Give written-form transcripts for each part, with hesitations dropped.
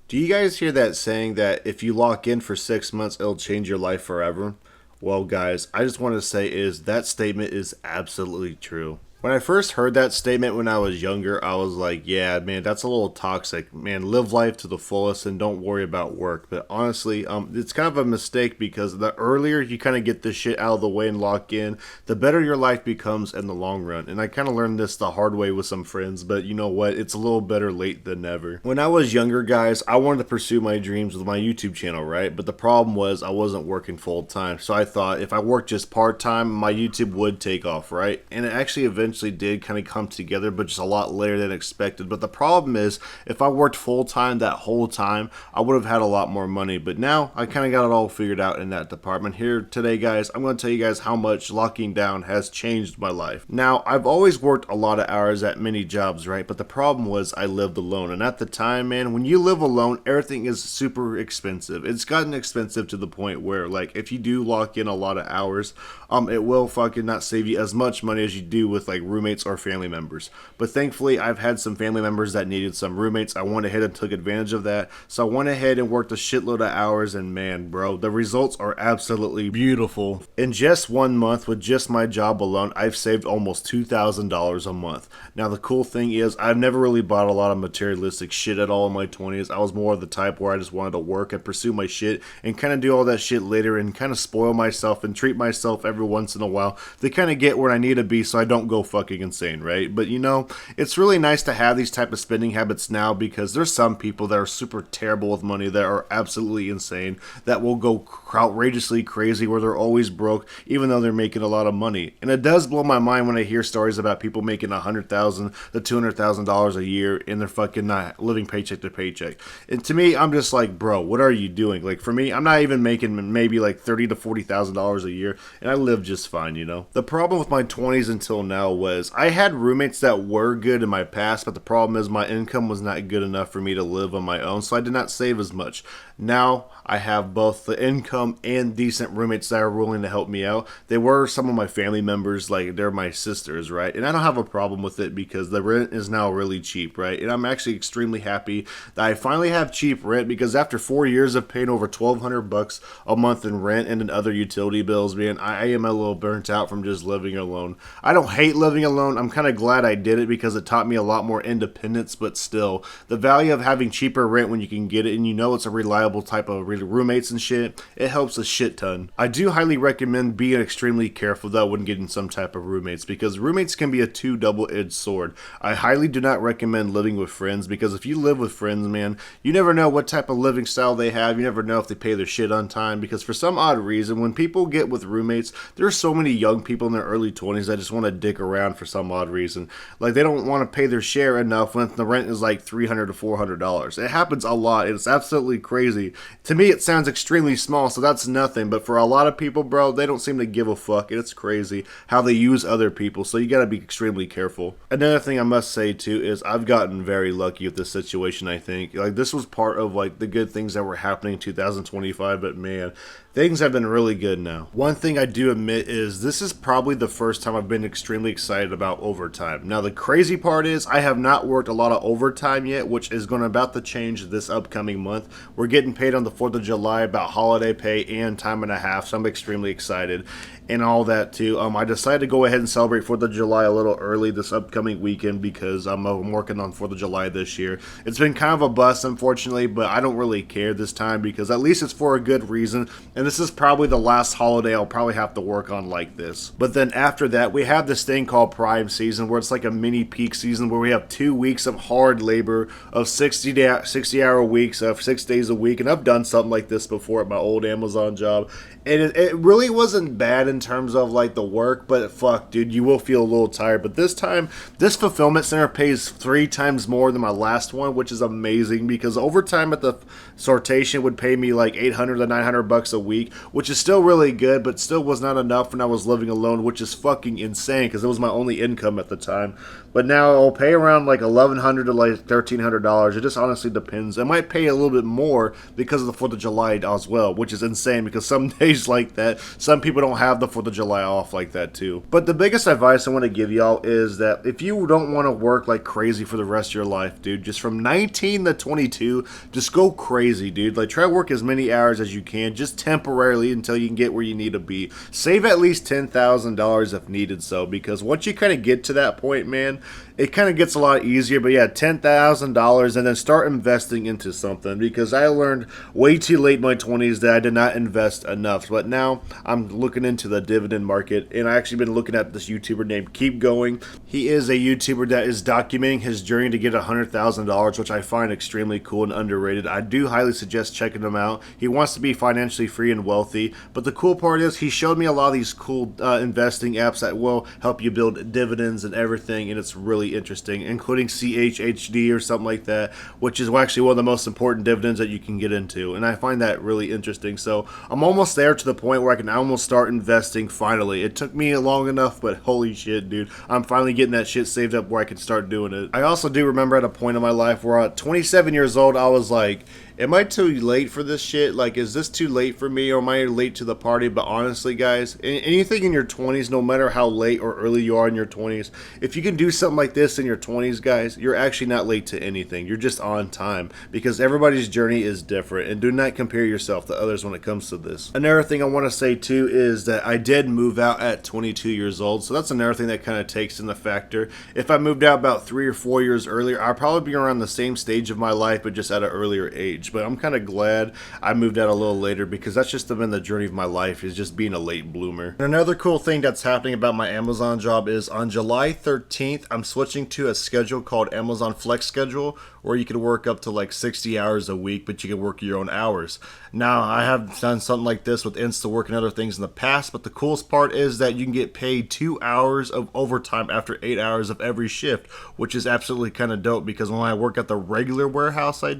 Do you guys hear that saying that if you lock in for 6 months, it'll change your life forever? Well, guys, I just want to say is that statement is absolutely true. When I first heard that statement when I was younger, I was like, yeah, man, that's a little toxic. Man, live life to the fullest and don't worry about work. But honestly, it's kind of a mistake because the earlier you kind of get this shit out of the way and lock in, the better your life becomes in the long run. And I kind of learned this the hard way with some friends, but you know what? It's a little better late than never. When I was younger, guys, I wanted to pursue my dreams with my YouTube channel, right? But the problem was I wasn't working full time. So I thought if I worked just part time, my YouTube would take off, right? And it actually eventually did kind of come together, but just a lot later than expected. But the problem is, if I worked full time that whole time, I would have had a lot more money. But now I kind of got it all figured out in that department. Here today, guys, I'm going to tell you guys how much locking down has changed my life. Now, I've always worked a lot of hours at many jobs, right? But the problem was I lived alone. And at the time, man, when you live alone, everything is super expensive. It's gotten expensive to the point where, like, if you do lock in a lot of hours, it will fucking not save you as much money as you do with like roommates or family members. But thankfully, I've had some family members that needed some roommates. I went ahead and took advantage of that. So I went ahead and worked a shitload of hours, and man, bro, the results are absolutely beautiful. In just 1 month with just my job alone, I've saved almost $2,000 a month. Now the cool thing is, I've never really bought a lot of materialistic shit at all in my 20s. I was more of the type where I just wanted to work and pursue my shit and kind of do all that shit later and kind of spoil myself and treat myself every once in a while to kind of get where I need to be so I don't go fucking insane, right? But you know, it's really nice to have these type of spending habits now because there's some people that are super terrible with money that are absolutely insane that will go outrageously crazy where they're always broke even though they're making a lot of money. And it does blow my mind when I hear stories about people making $100,000 to $200,000 a year and they're fucking not living paycheck to paycheck. And to me, I'm just like, bro, what are you doing? Like for me, I'm not even making maybe like $30,000 to $40,000 a year, and I live just fine, you know. The problem with my 20s until now was I had roommates that were good in my past, but the problem is my income was not good enough for me to live on my own, so I did not save as much. Now I have both the income and decent roommates that are willing to help me out. They were some of my family members, like they're my sisters, right? And I don't have a problem with it because the rent is now really cheap, right? And I'm actually extremely happy that I finally have cheap rent because after 4 years of paying over $1,200 a month in rent and in other utility bills, man, I am a little burnt out from just living alone. I don't hate living alone. I'm kind of glad I did it because it taught me a lot more independence, but still, the value of having cheaper rent when you can get it and you know it's a reliable type of roommates and shit, it helps a shit ton. I do highly recommend being extremely careful though when getting some type of roommates because roommates can be a two double-edged sword. I highly do not recommend living with friends because if you live with friends, man, you never know what type of living style they have. You never know if they pay their shit on time because for some odd reason, when people get with roommates, there's so many young people in their early 20s that just want to dick around for some odd reason. Like they don't want to pay their share enough when the rent is like $300 to $400. It happens a lot. It's absolutely crazy. To me, it sounds extremely small, so that's nothing. But for a lot of people, bro, they don't seem to give a fuck. It's crazy how they use other people, so you gotta be extremely careful. Another thing I must say too is I've gotten very lucky with this situation. I think like this was part of like the good things that were happening in 2025, but man, things have been really good now. One thing I do admit is this is probably the first time I've been extremely excited about overtime. Now the crazy part is I have not worked a lot of overtime yet, which is going to about to change this upcoming month. We're getting paid on the 4th of July about holiday pay and time and a half, so I'm extremely excited and all that too. I decided to go ahead and celebrate 4th of July a little early this upcoming weekend because I'm working on 4th of July this year. It's been kind of a bust, unfortunately, but I don't really care this time because at least it's for a good reason, and this is probably the last holiday I'll probably have to work on like this. But then after that, we have this thing called Prime Season where it's like a mini peak season where we have 2 weeks of hard labor of 60-hour weeks of 6 days a week, and I've done something like this before at my old Amazon job, and it really wasn't bad in terms of like the work, but fuck, dude, you will feel a little tired. But this time, this fulfillment center pays 3 times more than my last one, which is amazing because overtime at the sortation would pay me like $800 to $900 a week, which is still really good, but still was not enough when I was living alone, which is fucking insane because it was my only income at the time. but now it'll pay around like $1,100 to like $1,300. It just honestly depends. It might pay a little bit more because of the 4th of July as well, which is insane because some days like that, some people don't have the 4th of July off like that too. But the biggest advice I want to give y'all is that if you don't want to work like crazy for the rest of your life, dude, just from 19 to 22, just go crazy, dude. Like, try to work as many hours as you can, just temporarily until you can get where you need to be. Save at least $10,000 if needed, so, because once you kind of get to that point, man, it kind of gets a lot easier. But yeah, $10,000 and then start investing into something, because I learned way too late in my 20s that I did not invest enough. But now I'm looking into the dividend market, and I actually been looking at this YouTuber named Keep Going. He is a YouTuber that is documenting his journey to get $100,000, which I find extremely cool and underrated. I do highly suggest checking him out. He wants to be financially free and wealthy, but the cool part is he showed me a lot of these cool investing apps that will help you build dividends and everything, and it's really interesting, including CHHD or something like that, which is actually one of the most important dividends that you can get into, and I find that really interesting. So I'm almost there to the point where I can almost start investing finally. It took me long enough, but holy shit, dude, I'm finally getting that shit saved up where I can start doing it. I also do remember at a point in my life where at 27 years old, I was like, am I too late for this shit? Like, is this too late for me, or am I late to the party? But honestly, guys, anything in your 20s, no matter how late or early you are in your 20s, if you can do something like this in your 20s, guys, you're actually not late to anything. You're just on time, because everybody's journey is different, and do not compare yourself to others when it comes to this. Another thing I want to say too is that I did move out at 22 years old, so that's another thing that kind of takes in the factor. If I moved out about 3 or 4 years earlier, I'd probably be around the same stage of my life, but just at an earlier age. But I'm kind of glad I moved out a little later, because that's just been the journey of my life, is just being a late bloomer. And another cool thing that's happening about my Amazon job is on July 13th, I'm switching to a schedule called Amazon Flex Schedule, where you can work up to like 60 hours a week, but you can work your own hours. Now, I have done something like this with InstaWork and other things in the past, but the coolest part is that you can get paid 2 hours of overtime after 8 hours of every shift, which is absolutely kind of dope, because when I work at the regular warehouse I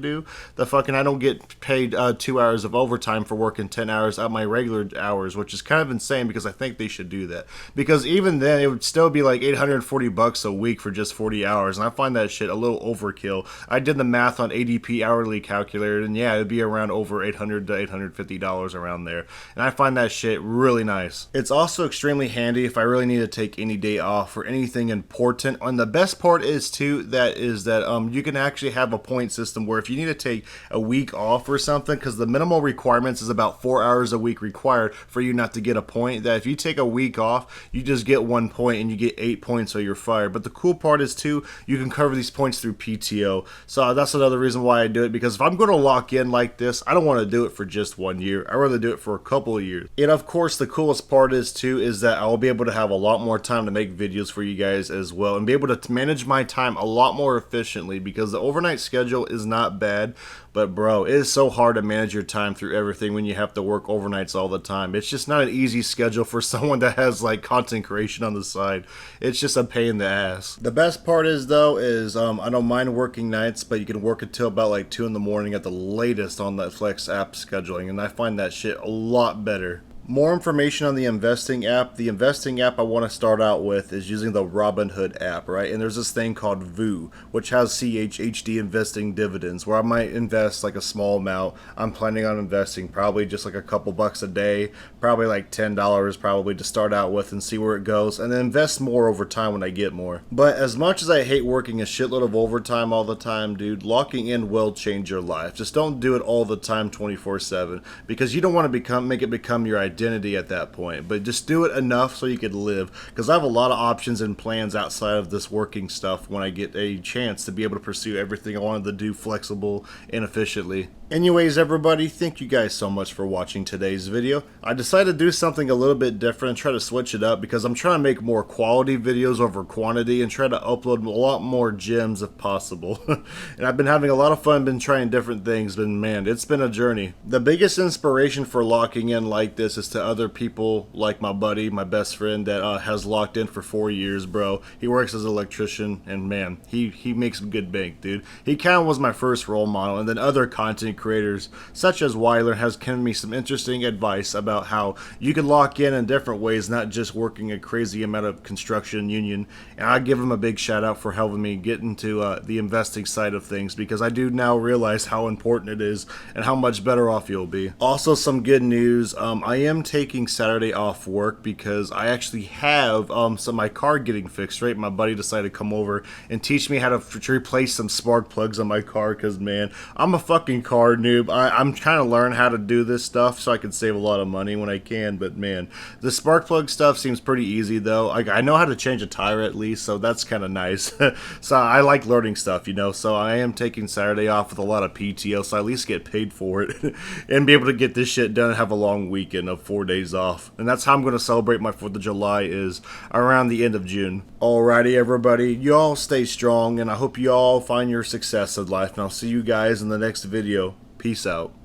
don't get paid 2 hours of overtime for working 10 hours at my regular hours, which is kind of insane, because I think they should do that. Because even then, it would still be like $840 a week for just 40 hours, and I find that shit a little overkill. I did the math on ADP hourly calculator, and yeah, it'd be around over $800 to $850 around there, and I find that shit really nice. It's also extremely handy if I really need to take any day off for anything important. And the best part is too that you can actually have a point system where if you need to take a week off or something, because the minimal requirements is about 4 hours a week required for you not to get a point, that if you take a week off, you just get 1 point and you get 8 points or you're fired. But the cool part is too, you can cover these points through PTO. So that's another reason why I do it, because if I'm going to lock in like this, I don't want to do it for just 1 year. I'd rather do it for a couple of years. And of course, the coolest part is too is that I'll be able to have a lot more time to make videos for you guys as well, and be able to manage my time a lot more efficiently, because the overnight schedule is not bad, but bro, it is so hard to manage your time through everything when you have to work overnights all the time. It's just not an easy schedule for someone that has like content creation on the side. It's just a pain in the ass. The best part is though is I don't mind working nights, but you can work until about like 2 in the morning at the latest on that Flex app scheduling, and I find that shit a lot better. More information on the investing app. The investing app I want to start out with is using the Robinhood app, right? And there's this thing called VOO, which has CHHD investing dividends, where I might invest like a small amount. I'm planning on investing probably just like a couple bucks a day, probably like $10 probably to start out with, and see where it goes, and then invest more over time when I get more. But as much as I hate working a shitload of overtime all the time, dude, locking in will change your life. Just don't do it all the time 24/7, because you don't want to make it become your identity at that point, but just do it enough so you could live, because I have a lot of options and plans outside of this working stuff when I get a chance to be able to pursue everything I wanted to do flexible and efficiently. Anyways, everybody, thank you guys so much for watching today's video. I decided to do something a little bit different and try to switch it up, because I'm trying to make more quality videos over quantity and try to upload a lot more gems if possible. And I've been having a lot of fun, been trying different things, but man, it's been a journey. The biggest inspiration for locking in like this is to other people like my buddy, my best friend that has locked in for 4 years, bro. He works as an electrician, and man, he makes some good bank, dude. He kind of was my first role model, and then other content creators such as Weiler has given me some interesting advice about how you can lock in different ways, not just working a crazy amount of construction union. And I give him a big shout out for helping me get into the investing side of things, because I do now realize how important it is and how much better off you'll be. Also, some good news. I am taking Saturday off work because I actually have my car getting fixed. Right, my buddy decided to come over and teach me how to replace some spark plugs on my car, because man, I'm a fucking car noob. I'm trying to learn how to do this stuff so I can save a lot of money when I can, but man, the spark plug stuff seems pretty easy though. I know how to change a tire at least, so that's kind of nice. So I like learning stuff, you know, so I am taking Saturday off with a lot of PTO, so I at least get paid for it and be able to get this shit done and have a long weekend of 4 days off. And that's how I'm going to celebrate my 4th of July, is around the end of June. Alrighty everybody, y'all stay strong, and I hope you all find your success in life, and I'll see you guys in the next video. Peace out.